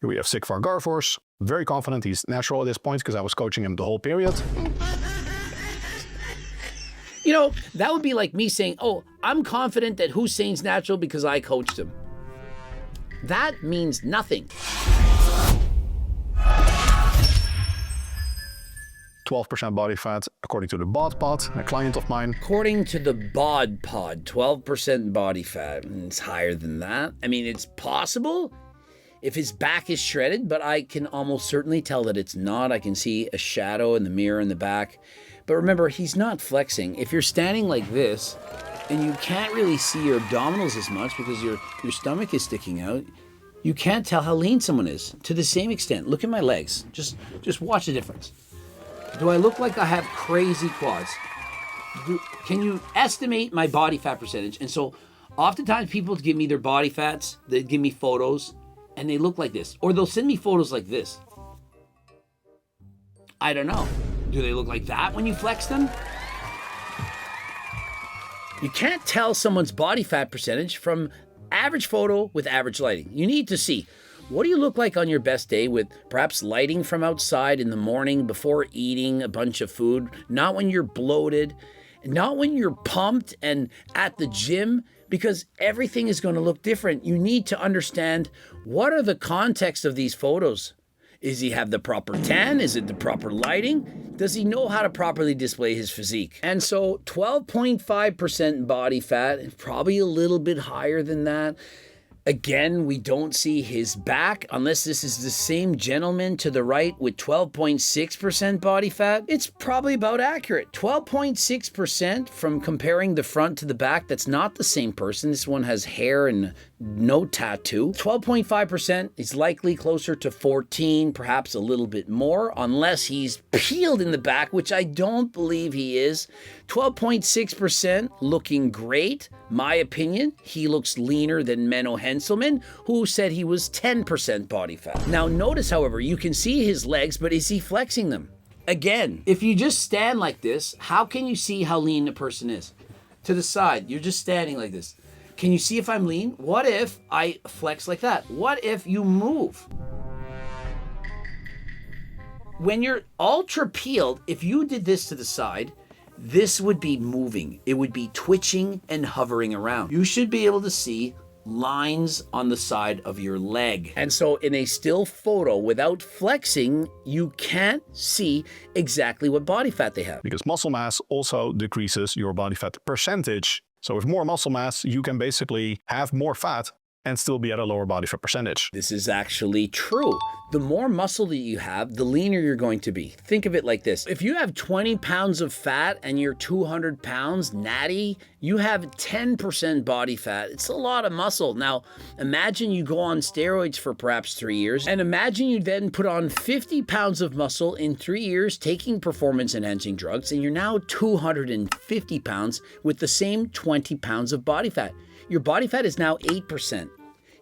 Here we have Sigvar Garfors. Very confident he's natural at this point because I was coaching him the whole period. You know, that would be like me saying, oh, I'm confident that Hussein's natural because I coached him. That means nothing. 12% body fat, according to the Bodyfat, a client of mine. According to the Bodyfat, 12% body fat. It's higher than that. I mean, it's possible if his back is shredded, but I can almost certainly tell that it's not. I can see a shadow in the mirror in the back. But remember, he's not flexing. If you're standing like this, and you can't really see your abdominals as much because your stomach is sticking out, you can't tell how lean someone is to the same extent. Look at my legs. Just watch the difference. Do I look like I have crazy quads? Can you estimate my body fat percentage? And so oftentimes people give me their body fats, they give me photos, and they look like this. Or they'll send me photos like this. I don't know. Do they look like that when you flex them? You can't tell someone's body fat percentage from average photo with average lighting. You need to see, what do you look like on your best day with perhaps lighting from outside in the morning before eating a bunch of food, not when you're bloated, not when you're pumped and at the gym, because everything is going to look different. You need to understand, what are the context of these photos? Does he have the proper tan? Is it the proper lighting? Does he know how to properly display his physique? And so 12.5% body fat, probably a little bit higher than that. Again, we don't see his back unless this is the same gentleman to the right with 12.6% body fat. It's probably about accurate. 12.6% from comparing the front to the back. That's not the same person. This one has hair and no tattoo. 12.5% is likely closer to 14, perhaps a little bit more, unless he's peeled in the back, which I don't believe he is. 12.6% looking great. My opinion, he looks leaner than Menno Henselman, who said he was 10% body fat. Now notice, however, you can see his legs, but is he flexing them? Again, if you just stand like this, how can you see how lean a person is? To the side, you're just standing like this. Can you see if I'm lean? What if I flex like that? What if you move? When you're ultra peeled, if you did this to the side, this would be moving. It would be twitching and hovering around. You should be able to see lines on the side of your leg. And so in a still photo without flexing, you can't see exactly what body fat they have. Because muscle mass also decreases your body fat percentage. So with more muscle mass, you can basically have more fat and still be at a lower body fat percentage. This is actually true. The more muscle that you have, the leaner you're going to be. Think of it like this. If you have 20 pounds of fat and you're 200 pounds natty, you have 10% body fat. It's a lot of muscle. Now, imagine you go on steroids for perhaps 3 years, and imagine you then put on 50 pounds of muscle in 3 years taking performance-enhancing drugs, and you're now 250 pounds with the same 20 pounds of body fat. Your body fat is now 8%.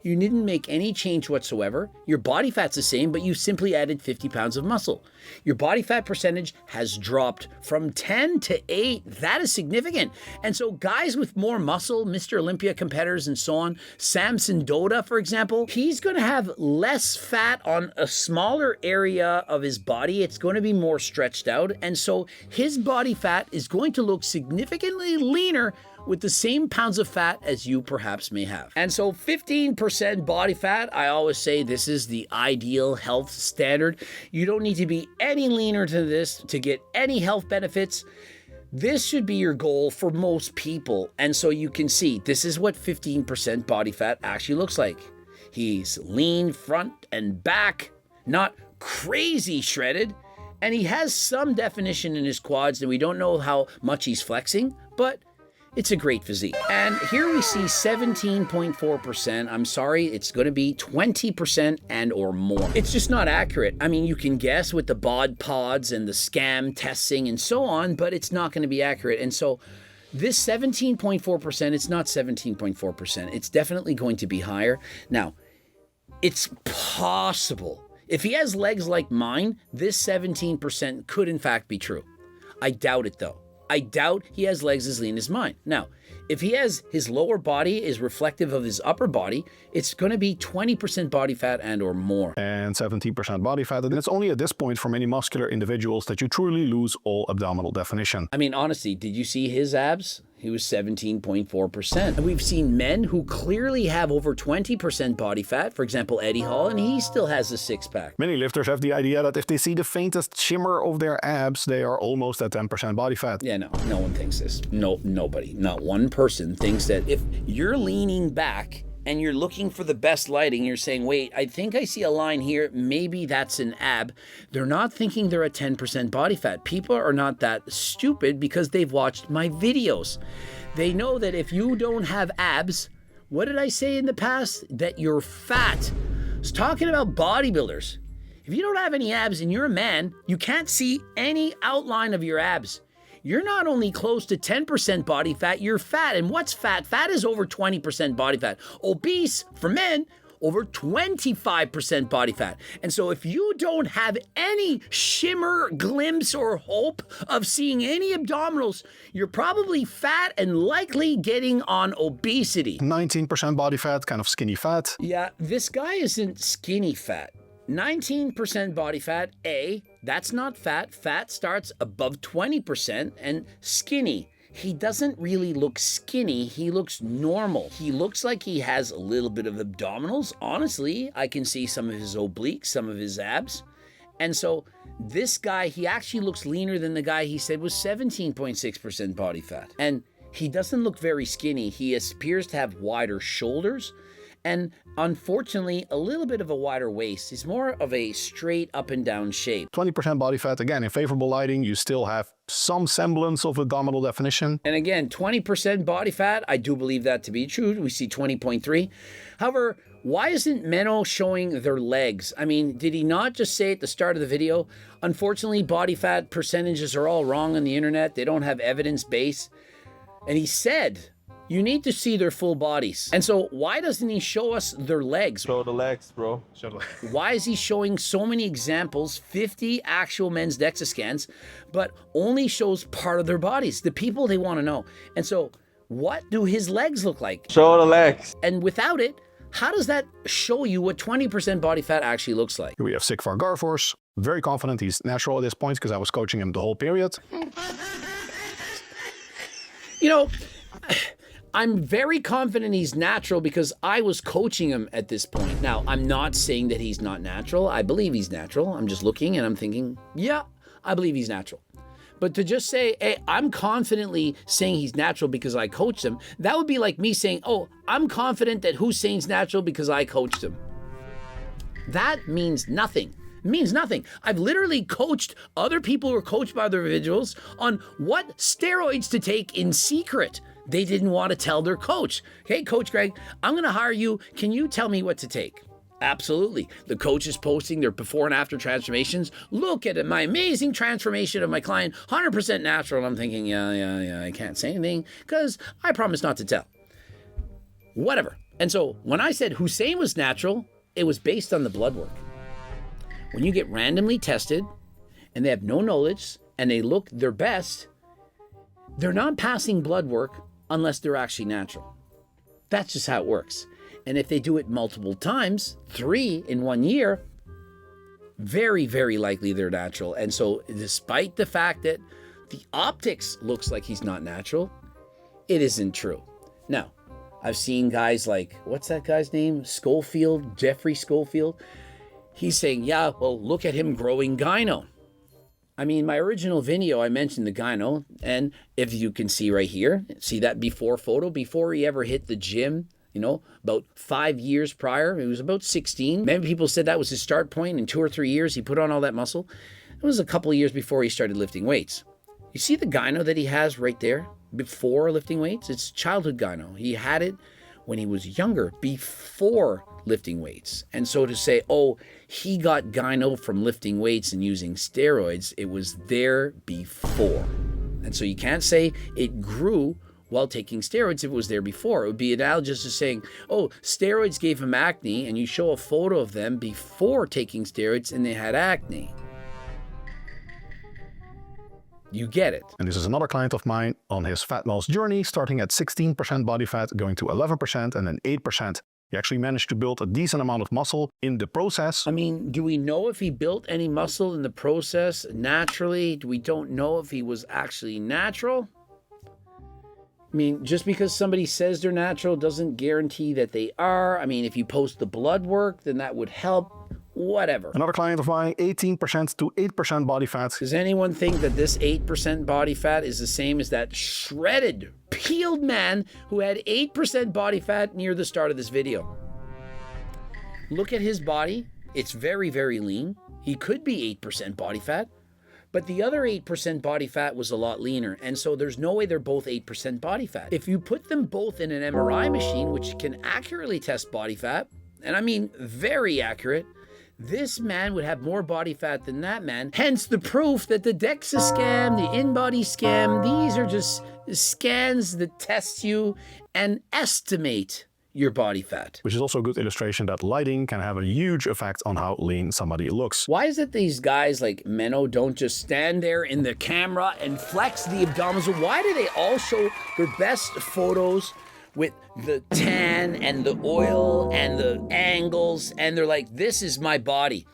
You didn't make any change whatsoever. Your body fat's the same, but you simply added 50 pounds of muscle. Your body fat percentage has dropped from 10 to 8. That is significant. And so guys with more muscle, Mr. Olympia competitors and so on, Samson Doda, for example, he's going to have less fat on a smaller area of his body. It's going to be more stretched out. And so his body fat is going to look significantly leaner with the same pounds of fat as you perhaps may have. And so 15% body fat, I always say this is the ideal health standard. You don't need to be any leaner than this to get any health benefits. This should be your goal for most people. And so you can see this is what 15% body fat actually looks like. He's lean front and back, not crazy shredded. And he has some definition in his quads, and we don't know how much he's flexing, but it's a great physique. And here we see 17.4%. I'm sorry, it's going to be 20% and or more. It's just not accurate. I mean, you can guess with the bod pods and the scam testing and so on, but it's not going to be accurate. And so this 17.4%, it's not 17.4%. It's definitely going to be higher. Now, it's possible. If he has legs like mine, this 17% could in fact be true. I doubt it though. I doubt he has legs as lean as mine. Now, If he has his lower body is reflective of his upper body, it's going to be 20% body fat and or more. And 17% body fat. And it's only at this point for many muscular individuals that you truly lose all abdominal definition. I mean, honestly, did you see his abs? He was 17.4%. And we've seen men who clearly have over 20% body fat, for example, Eddie Hall, and he still has a six-pack. Many lifters have the idea that if they see the faintest shimmer of their abs, they are almost at 10% body fat. Yeah, no one thinks this. No, nobody, not one person thinks that if you're leaning back and you're looking for the best lighting, you're saying, wait, I think I see a line here, maybe that's an ab. They're not thinking they're at 10% body fat. People are not that stupid because they've watched my videos. They know that if you don't have abs, what did I say in the past? That you're fat. I was talking about bodybuilders. If you don't have any abs and you're a man, you can't see any outline of your abs. You're not only close to 10% body fat, you're fat. And what's fat? Fat is over 20% body fat. Obese, for men, over 25% body fat. And so if you don't have any shimmer, glimpse, or hope of seeing any abdominals, you're probably fat and likely getting on obesity. 19% body fat, kind of skinny fat. Yeah, this guy isn't skinny fat. 19% body fat, that's not fat. Fat starts above 20%, and skinny. He doesn't really look skinny, he looks normal. He looks like he has a little bit of abdominals. Honestly, I can see some of his obliques, some of his abs. And so this guy, he actually looks leaner than the guy he said was 17.6% body fat. And he doesn't look very skinny. He appears to have wider shoulders, and unfortunately, a little bit of a wider waist. He's more of a straight up and down shape. 20% body fat, again, in favorable lighting, you still have some semblance of abdominal definition. And again, 20% body fat, I do believe that to be true. We see 20.3. However, why isn't Menno showing their legs? I mean, did he not just say at the start of the video, unfortunately, body fat percentages are all wrong on the internet. They don't have evidence base. And he said, you need to see their full bodies. And so why doesn't he show us their legs? Show the legs, bro. Show the legs. Why is he showing so many examples, 50 actual men's DEXA scans, but only shows part of their bodies? The people, they want to know. And so what do his legs look like? Show the legs. And without it, how does that show you what 20% body fat actually looks like? We have Sigvar Garfors. Very confident he's natural at this point because I was coaching him the whole period. You know, I'm very confident he's natural because I was coaching him at this point. Now, I'm not saying that he's not natural. I believe he's natural. I'm just looking and I'm thinking, yeah, I believe he's natural. But to just say, hey, I'm confidently saying he's natural because I coached him, that would be like me saying, oh, I'm confident that Hussein's natural because I coached him. That means nothing. It means nothing. I've literally coached other people who are coached by other individuals on what steroids to take in secret. They didn't want to tell their coach. Hey, Coach Greg, I'm going to hire you. Can you tell me what to take? Absolutely. The coach is posting their before and after transformations. Look at it, my amazing transformation of my client, 100% natural. And I'm thinking, yeah, I can't say anything because I promised not to tell. Whatever. And so when I said Hussein was natural, it was based on the blood work. When you get randomly tested and they have no knowledge and they look their best, they're not passing blood work unless they're actually natural. That's just how it works. And if they do it multiple times, 3 in 1 year, very, very likely they're natural. And so despite the fact that the optics looks like he's not natural, it isn't true. Now, I've seen guys like, what's that guy's name? Schofield, Jeffrey Schofield. He's saying, yeah, well, look at him growing gyno. I mean, my original video, I mentioned the gyno, and if you can see right here, see that before photo, before he ever hit the gym, you know, about 5 years prior, he was about 16. Many people said that was his start point. In 2 or 3 years, he put on all that muscle. It was a couple of years before he started lifting weights. You see the gyno that he has right there before lifting weights? It's childhood gyno. He had it when he was younger, before lifting weights. And so to say, oh, he got gyno from lifting weights and using steroids, it was there before. And so you can't say it grew while taking steroids if it was there before. It would be analogous to saying, oh, steroids gave him acne, and you show a photo of them before taking steroids and they had acne. You get it. And this is another client of mine on his fat loss journey, starting at 16% body fat, going to 11% and then 8%. He actually managed to build a decent amount of muscle in the process. I mean, do we know if he built any muscle in the process naturally? We don't know if he was actually natural. I mean, just because somebody says they're natural doesn't guarantee that they are. I mean, if you post the blood work, then that would help. Whatever. Another client of mine, 18% to 8% body fat. Does anyone think that this 8% body fat is the same as that shredded, peeled man who had 8% body fat near the start of this video? Look at his body. It's very, very lean. He could be 8% body fat, but the other 8% body fat was a lot leaner. And so there's no way they're both 8% body fat. If you put them both in an MRI machine, which can accurately test body fat, and I mean very accurate, this man would have more body fat than that man. Hence the proof that the DEXA scam, the InBody scam, these are just scans that test you and estimate your body fat. Which is also a good illustration that lighting can have a huge effect on how lean somebody looks. Why is it these guys like Menno don't just stand there in the camera and flex the abdominals? Why do they all show their best photos with the tan and the oil and the angles, and they're like, this is my body?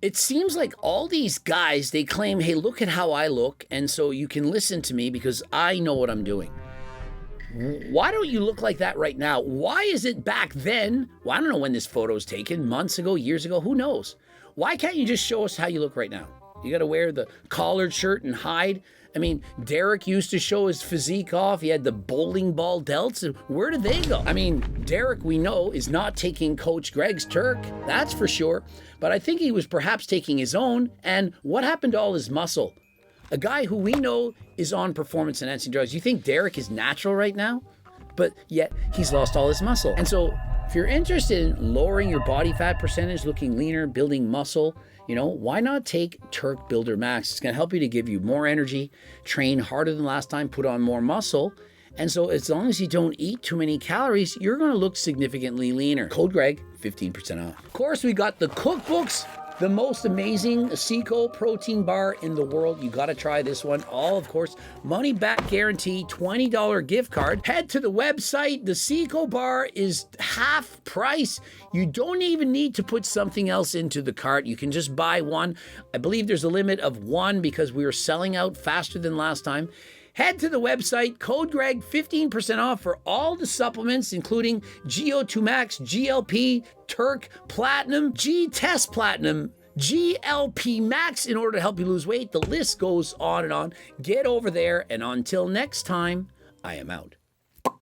It seems like all these guys, they claim, hey, look at how I look, and so you can listen to me because I know what I'm doing. Why don't you look like that right now? Why is it back then? Well, I don't know when this photo was taken, months ago, years ago, who knows? Why can't you just show us how you look right now? You gotta wear the collared shirt and hide. I mean, Derek used to show his physique off. He had the bowling ball delts. Where did they go? I mean, Derek, we know, is not taking Coach Greg's Turk. That's for sure. But I think he was perhaps taking his own. And what happened to all his muscle? A guy who we know is on performance-enhancing drugs. You think Derek is natural right now? But yet, he's lost all his muscle. And so, if you're interested in lowering your body fat percentage, looking leaner, building muscle, you know, why not take Turk Builder Max? It's going to help you to give you more energy, train harder than last time, put on more muscle. And so as long as you don't eat too many calories, you're going to look significantly leaner. Code Greg, 15% off. Of course, we got the cookbooks. The most amazing Seco protein bar in the world. You got to try this one. All, of course, money back guarantee, $20 gift card. Head to the website. The Seco bar is half price. You don't even need to put something else into the cart. You can just buy one. I believe there's a limit of one because we were selling out faster than last time. Head to the website, code Greg, 15% off for all the supplements, including GO2 Max, GLP, Turk, Platinum, G-Test Platinum, GLP Max in order to help you lose weight. The list goes on and on. Get over there, and until next time, I am out.